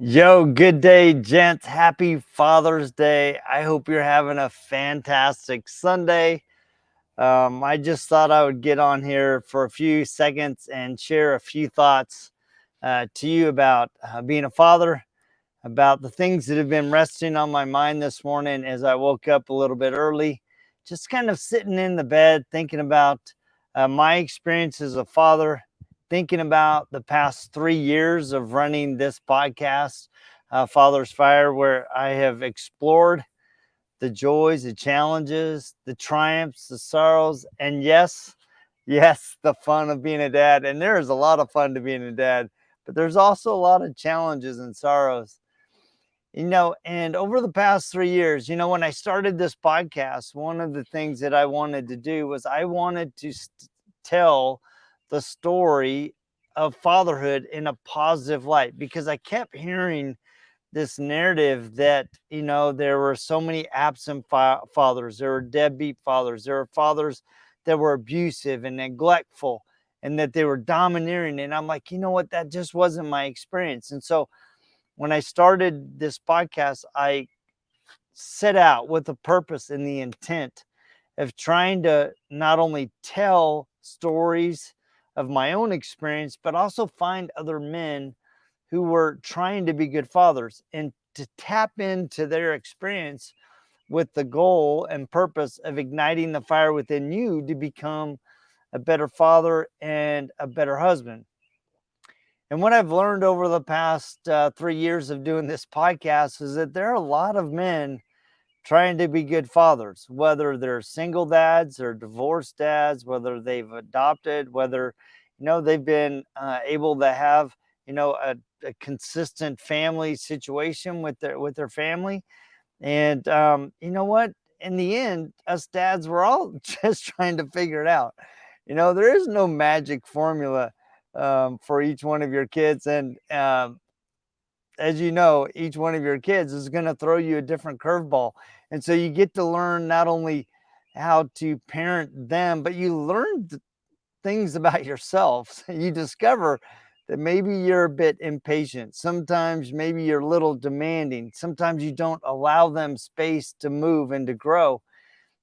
Yo, good day, gents. Happy Father's Day. I hope you're having a fantastic Sunday. I just thought I would get on here for a few seconds and share a few thoughts to you about being a father, about the things that have been resting on my mind this morning as I woke up a little bit early. Just kind of sitting in the bed thinking about my experience as a father, thinking about the past 3 years of running this podcast, Father's Fire, where I have explored the joys, the challenges, the triumphs, the sorrows, and yes, the fun of being a dad. And there is a lot of fun to being a dad, but there's also a lot of challenges and sorrows. And over the past 3 years, when I started this podcast, one of the things that I wanted to do was I wanted to tell the story of fatherhood in a positive light because I kept hearing this narrative that, there were so many absent fathers, there were deadbeat fathers, there were fathers that were abusive and neglectful and that they were domineering. And I'm like, you know what? That just wasn't my experience. And so, when I started this podcast, I set out with the purpose and the intent of trying to not only tell stories of my own experience, but also find other men who were trying to be good fathers and to tap into their experience with the goal and purpose of igniting the fire within you to become a better father and a better husband. And what I've learned over the past 3 years of doing this podcast is that there are a lot of men trying to be good fathers, whether they're single dads or divorced dads, whether they've adopted, whether they've been able to have a consistent family situation with their family. And you know what? In the end, us dads, we're all just trying to figure it out. There is no magic formula for each one of your kids. And as you know, each one of your kids is going to throw you a different curveball. And so you get to learn not only how to parent them, but you learn things about yourself. You discover that maybe you're a bit impatient. Sometimes maybe you're a little demanding. Sometimes you don't allow them space to move and to grow.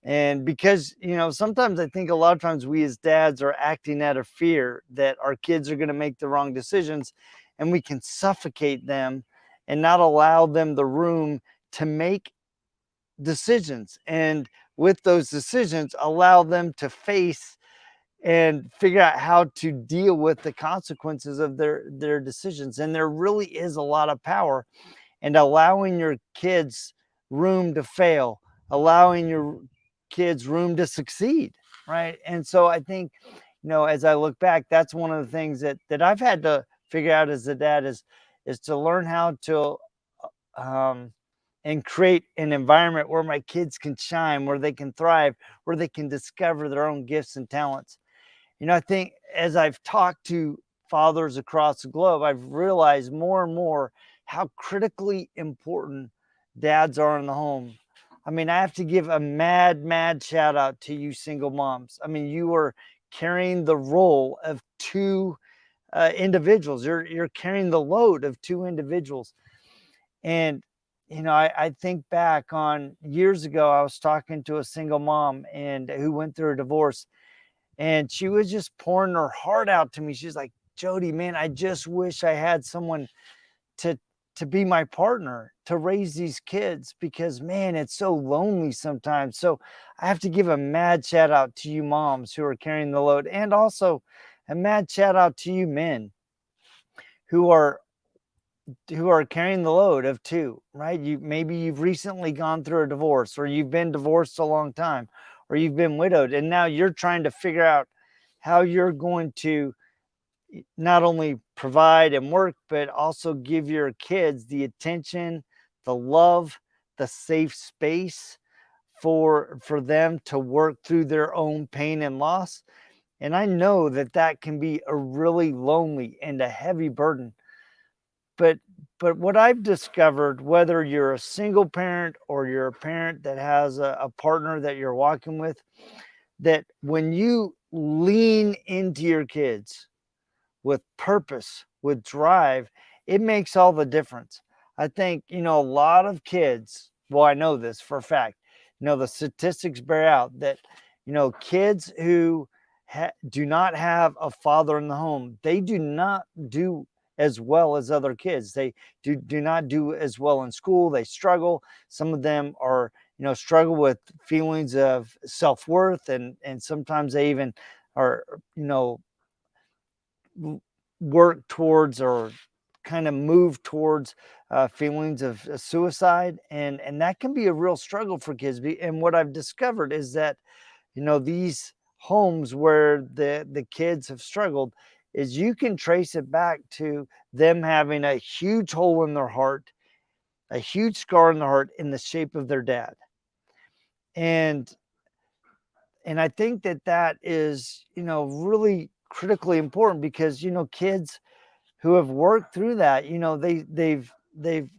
And because, sometimes I think a lot of times we as dads are acting out of fear that our kids are going to make the wrong decisions and we can suffocate them and not allow them the room to make decisions. And with those decisions, allow them to face and figure out how to deal with the consequences of their decisions. And there really is a lot of power and allowing your kids room to fail, allowing your kids room to succeed, right? And so I think, as I look back, that's one of the things that I've had to figure out as a dad is to learn how to um, and create an environment where my kids can shine, where they can thrive, where they can discover their own gifts and talents. I think as I've talked to fathers across the globe, I've realized more and more how critically important dads are in the home. I mean, I have to give a mad shout out to you single moms. I mean, you are carrying the role of two individuals. You're carrying the load of two individuals. And I think back on years ago, I was talking to a single mom and who went through a divorce, and she was just pouring her heart out to me. She's like, Jody, man, I just wish I had someone to to be my partner to raise these kids because man, it's so lonely sometimes. So I have to give a mad shout out to you moms who are carrying the load, and also a mad shout out to you men who are carrying the load of two, right? Maybe you've recently gone through a divorce, or you've been divorced a long time, or you've been widowed, and now you're trying to figure out how you're going to not only provide and work, but also give your kids the attention, the love, the safe space for them to work through their own pain and loss. And I know that that can be a really lonely and a heavy burden. But what I've discovered, whether you're a single parent or you're a parent that has a partner that you're walking with, that when you lean into your kids with purpose, with drive, it makes all the difference. I think, a lot of kids, well, I know this for a fact, the statistics bear out that, kids who do not have a father in the home, they do not do as well as other kids. They do not do as well in school. They struggle. Some of them are, struggle with feelings of self-worth, and sometimes they even are, work towards or kind of move towards feelings of suicide, and that can be a real struggle for kids. And what I've discovered is that, these homes where the kids have struggled, is you can trace it back to them having a huge hole in their heart, a huge scar in the heart in the shape of their dad. And and I think that that is, really critically important, because, kids who have worked through that, they've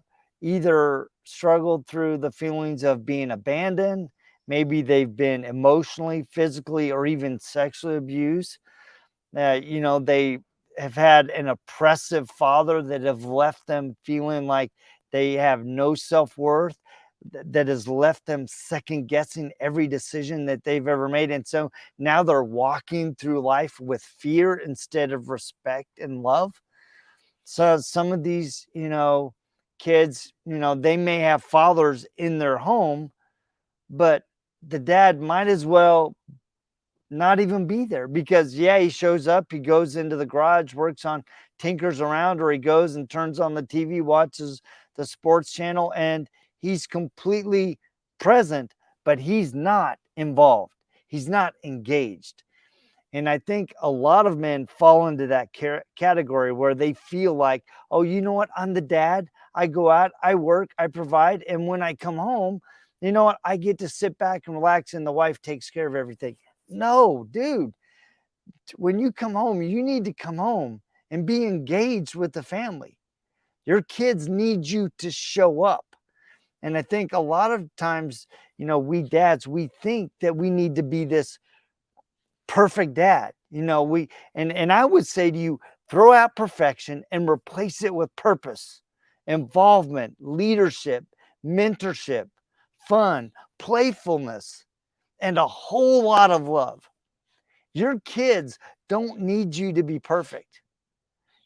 either struggled through the feelings of being abandoned, maybe they've been emotionally, physically, or even sexually abused. They have had an oppressive father that have left them feeling like they have no self-worth, that has left them second guessing every decision that they've ever made. And so now they're walking through life with fear instead of respect and love. So some of these, kids, they may have fathers in their home, but the dad might as well not even be there, because yeah, he shows up, he goes into the garage, works on, tinkers around, or he goes and turns on the TV, watches the sports channel, and he's completely present, but he's not involved, he's not engaged. And I think a lot of men fall into that category where they feel like, oh, you know what? I'm the dad. I go out, I work, I provide. And when I come home, you know what? I get to sit back and relax, and the wife takes care of everything. No, dude. When you come home, you need to come home and be engaged with the family. Your kids need you to show up. And I think a lot of times, we dads, we think that we need to be this perfect dad. And I would say to you, throw out perfection and replace it with purpose, involvement, leadership, mentorship, fun, playfulness, and a whole lot of love. Your kids don't need you to be perfect.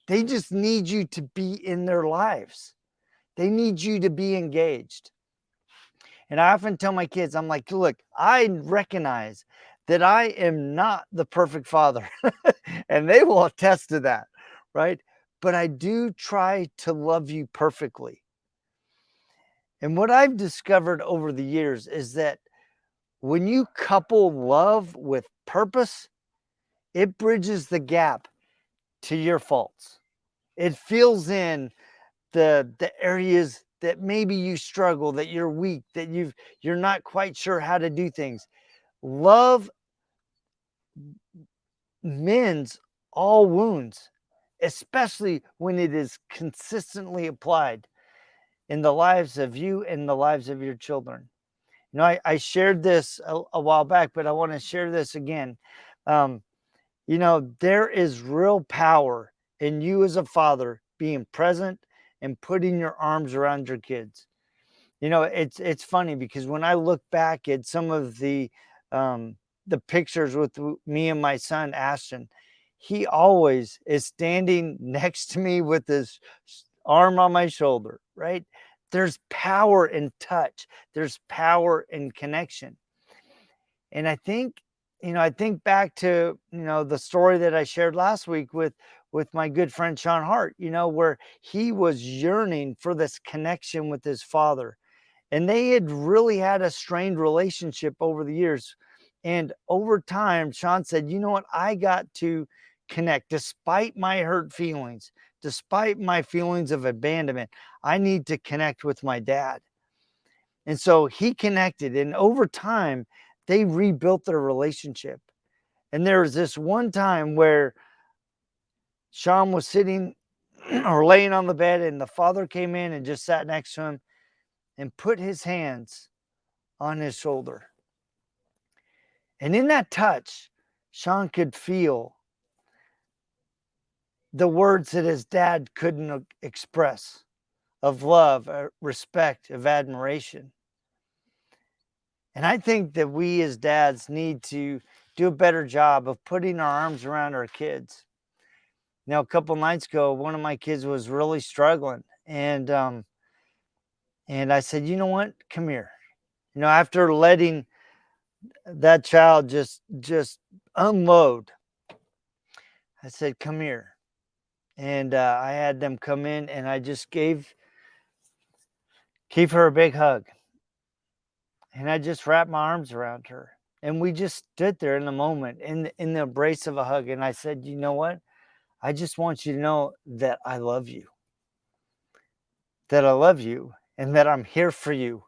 They just need you to be in their lives. They need you to be engaged. And I often tell my kids, I'm like, look, I recognize that I am not the perfect father, and they will attest to that, right? But I do try to love you perfectly. And what I've discovered over the years is that when you couple love with purpose, it bridges the gap to your faults. It fills in the areas that maybe you struggle, that you're weak, that you're not quite sure how to do things. Love mends all wounds, especially when it is consistently applied in the lives of you and the lives of your children. I shared this a while back, but I want to share this again. Um, there is real power in you as a father being present and putting your arms around your kids. It's funny, because when I look back at some of the pictures with me and my son Ashton, he always is standing next to me with his arm on my shoulder, right? There's power in touch. There's power in connection. And I think back to, the story that I shared last week with my good friend Sean Hart, where he was yearning for this connection with his father. And they had really had a strained relationship over the years. And over time, Sean said, you know what? I got to connect despite my hurt feelings, despite my feelings of abandonment. I need to connect with my dad. And so he connected. And over time, they rebuilt their relationship. And there was this one time where Sean was sitting or laying on the bed, and the father came in and just sat next to him and put his hands on his shoulder. And in that touch, Sean could feel the words that his dad couldn't express, of love, respect, of admiration. And I think that we as dads need to do a better job of putting our arms around our kids. Now, a couple nights ago, one of my kids was really struggling, and I said, you know what, come here. After letting that child just unload, I said, come here. And I had them come in, and I just gave her a big hug, and I just wrapped my arms around her, and we just stood there in the moment, in the embrace of a hug. And I said, you know what, I just want you to know that I love you, and that I'm here for you.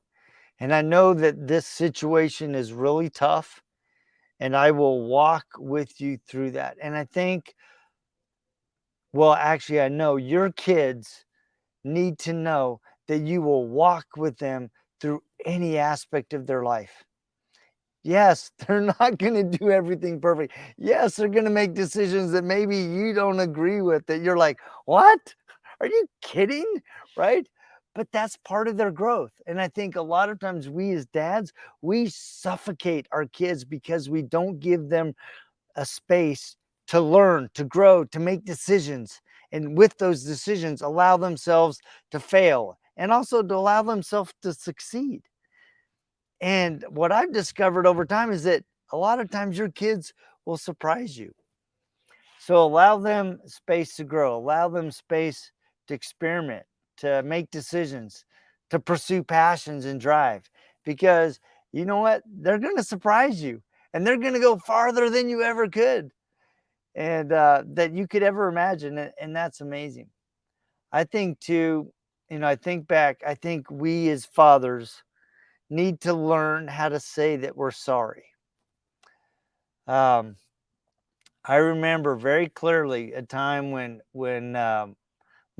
And I know that this situation is really tough, and I will walk with you through that. And I think, well, actually, I know your kids need to know that you will walk with them through any aspect of their life. Yes, they're not going to do everything perfect. Yes, they're going to make decisions that maybe you don't agree with, that you're like, what? Are you kidding? Right? But that's part of their growth. And I think a lot of times we as dads, we suffocate our kids because we don't give them a space to learn, to grow, to make decisions. And with those decisions, allow themselves to fail and also to allow themselves to succeed. And what I've discovered over time is that a lot of times your kids will surprise you. So allow them space to grow, allow them space to experiment, to make decisions, to pursue passions and drive. Because you know what? They're going to surprise you, and they're going to go farther than you ever could, and that you could ever imagine. And that's amazing. I think, too, I think back, I think we as fathers need to learn how to say that we're sorry. Um, I remember very clearly a time when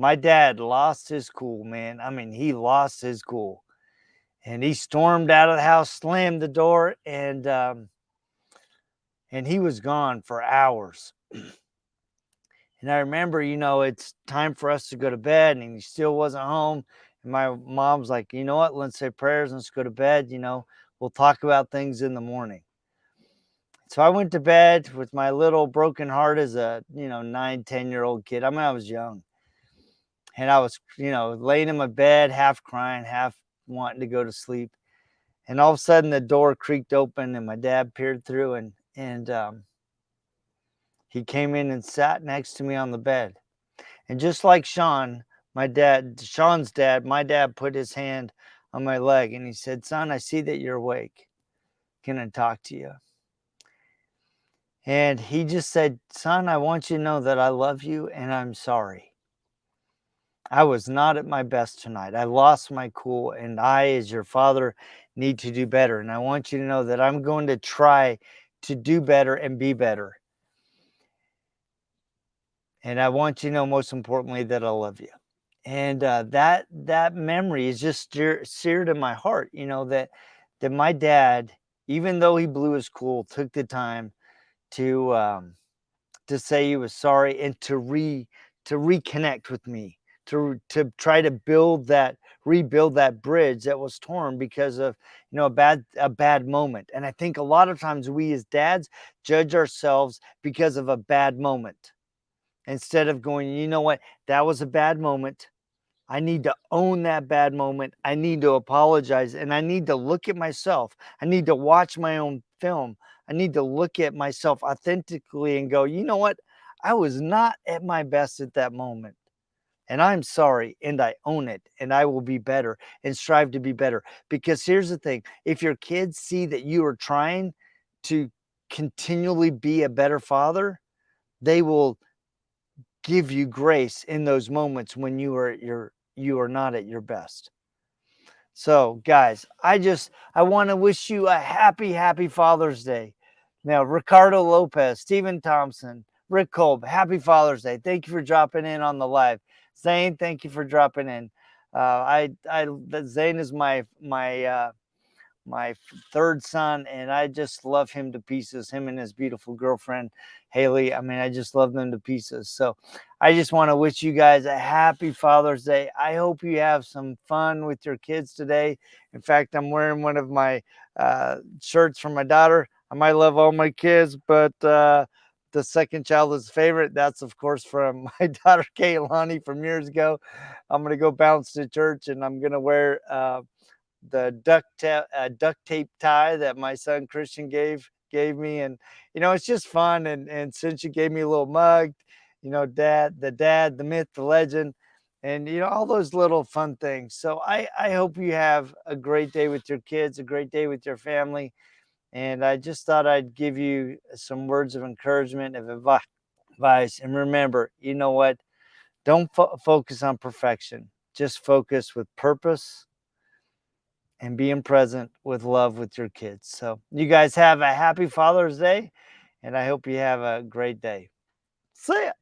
my dad lost his cool, man. I mean, he lost his cool, and he stormed out of the house, slammed the door, and he was gone for hours. And I remember, it's time for us to go to bed, and he still wasn't home. And my mom's like, you know what? Let's say prayers and let's go to bed. We'll talk about things in the morning. So I went to bed with my little broken heart as a, 9, 10-year-old kid. I mean, I was young. And I was, laying in my bed, half crying, half wanting to go to sleep. And all of a sudden the door creaked open and my dad peered through, and he came in and sat next to me on the bed. And just like Sean's dad, my dad put his hand on my leg and he said, son, I see that you're awake. Can I talk to you? And he just said, son, I want you to know that I love you and I'm sorry. I was not at my best tonight. I lost my cool, and I, as your father, need to do better. And I want you to know that I'm going to try to do better and be better. And I want you to know, most importantly, that I love you. And that memory is just seared in my heart. That my dad, even though he blew his cool, took the time to say he was sorry and to reconnect with me, to try to rebuild that bridge that was torn because of a bad moment. And I think a lot of times we as dads judge ourselves because of a bad moment, instead of going, you know what, that was a bad moment. I need to own that bad moment. I need to apologize, and I need to look at myself. I need to watch my own film. I need to look at myself authentically and go, you know what? I was not at my best at that moment. And I'm sorry, and I own it, and I will be better and strive to be better. Because here's the thing, if your kids see that you are trying to continually be a better father, they will give you grace in those moments when you are not at your best. So, guys, I want to wish you a happy Father's Day. Now, Ricardo Lopez, Stephen Thompson, Rick Kolb, happy Father's Day. Thank you for dropping in on the live. Zane, thank you for dropping in. Zane is my my third son, and I just love him to pieces. Him and his beautiful girlfriend, Haley. I mean, I just love them to pieces. So I just want to wish you guys a happy Father's Day. I hope you have some fun with your kids today. In fact, I'm wearing one of my shirts from my daughter. I might love all my kids, but the second child is favorite. That's of course from my daughter Kaylani from years ago. I'm gonna go bounce to church, and I'm gonna wear the duct tape tie that my son Christian gave me, and it's just fun. And since you gave me a little mug, dad, the myth, the legend, and all those little fun things. So I hope you have a great day with your kids, a great day with your family, and I just thought I'd give you some words of encouragement, of advice. And remember, you know what? Don't focus on perfection. Just focus with purpose and being present with love with your kids. So, you guys have a happy Father's Day, and I hope you have a great day. See ya.